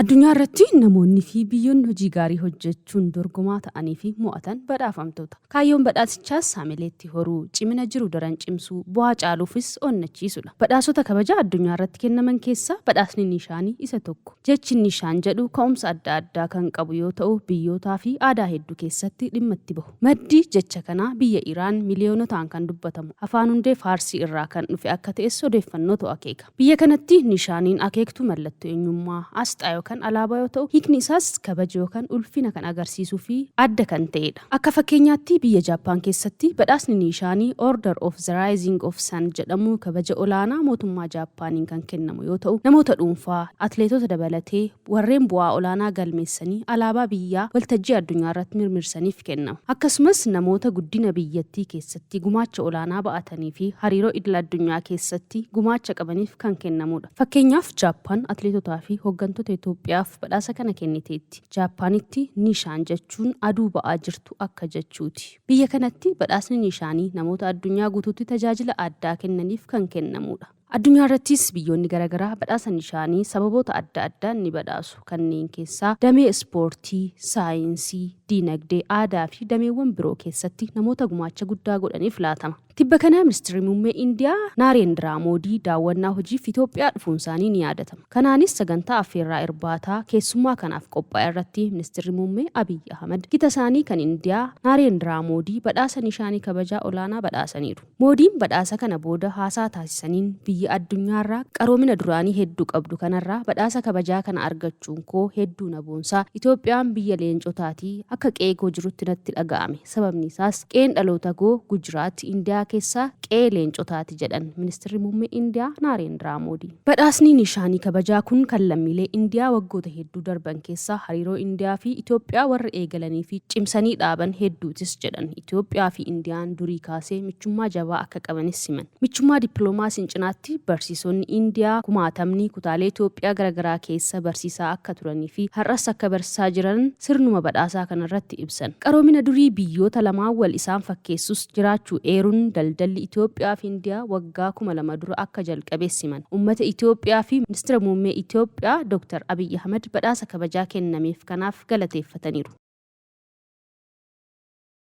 Addunyaa irratti namoonni fi biyyoonni hojii gaarii hojjechuun dorgomaa ta'anii fi mo'atan badhaafamtoota. Kaayyoon badhaasichaas haamileetti horuu, cimina jiru daran cimsuu, bu'aa caaluufis onnachiisudha. Badhaasota kabaja addunyaa irratti kennaman keessaa badhaasni Nishaanii isa tokko. Jechi Nishaan jedhu ka'umsa adda addaa kan qabu yoo ta'u, biyyootaa fi aadaa hedduu keessatti dhimma itti bahu. Maddi jecha kanaa biyya Iraan miliyoonotaan kan dubbatamu, afaan hundee Faarsii irraa kan dhufe akka ta'es odeeffannootu akeeka. Biyya kanatti Nishaaniin akeektu mallattoo eenyummaa, asxaa kan alaabaa yoo ta'u, hiikni isaas kabaja yookaan ulfina kan agarsiisuu fi adda kan ta'edha. Akka fakkeenyaatti biyya Jaappaan keessatti badhaasni Nishaanii Order of the Rising of Sun jedhamu kabaja olaanaa mootummaa Jaappaaniin kan kennamu yoo ta'u, namoota dhuunfaa, atleetota dabalatee warreen bu'aa olaanaa galmeessanii alaabaa biyyaa waltajjii addunyaa irratti mirmirsaniif kennama. Akkasumas namoota guddina biyyattii keessatti gumaacha olaanaa ba'atanii fi hariiroo idil addunyaa keessatti gumaacha qabaniif kan kennamudha. Fakkeenyaaf Jaappaan atleetotaa fi hooggantoota Itoophiyaaf badhaasa kana kenniteetti. Jaappaanitti Nishaan jechuun aduu ba'aa jirtu akka jechuuti. Biyya kanatti badhaasni Nishaanii namoota addunyaa guutuutti tajaajila addaa kennaniif kan kennamudha. Addunyaa irrattis biyyoonni garaagaraa badhaasa Nishaanii sababoota adda addaan ni badhaasu. Kanneen keessaa damee ispoortii, saayinsii, diinagdee, aadaa fi dameewwan biroo keessatti namoota gumaacha guddaa godhaniif laatama. Tibba kana ministeerri muummee Indiyaa Naareendiraa Moodii daawwannaa hojiif Itoophiyaa dhufuun isaanii ni yaadatama. Kanaanis sagantaa affeerraa irbaataa keessummaa kanaaf qophaa'e irratti ministeerri muummee Abiyyi Ahmad gita isaanii kan Indiyaa Naareendiraa Moodii badhaasa Nishaanii kabajaa olaanaa badhaasaniiru. Moodiin badhaasa kana booda haasaa taasisaniin biyya addunyaarraa qaroomina duraanii hedduu qabdu kanarraa badhaasa kabajaa kana argachuun koo hedduu na boonsaa. Itoophiyaan biyya leencotaatii akka qe'ee koo jirutti natti dhaga'ame. Sababni isaas qe'een dhaloota koo Gujiraat Indiyaa keessaa qe'ee leencotaati jedhan ministeerri muummee Indiyaa Naareendiraa Moodii. Badhaasni Nishaanii kabajaa kun kan lammiilee Indiyaa waggoota hedduu darban keessaa hariiroo Indiyaa fi Itoophiyaa warra eegalanii fi cimsanii dhaaban hedduutis jedhan. Itoophiyaa fi Indiyaan durii kaasee michummaa jabaa akka qabanis siman. Michummaa dippiloomaasiin cinaatti barsiisonni Indiyaa kumaatamni kutaalee Itoophiyaa garaagaraa keessa barsiisaa akka turanii fi har'as akka barsiisaa jiran sirnuma badhaasaa kanarratti ibsan. Qaroomina durii biyyoota lamaan wal isaan fakkeessus jiraachuu eeruun daldalli Itoophiyaa fi Indiyaa waggaa 2000 dura akka jalqabe siman. Uummata Itoophiyaa fi ministeera muummee Itoophiyaa Dr. Abiyyi Ahmad badhaasa kabajaa kennameef kanaaf galateeffataniiru.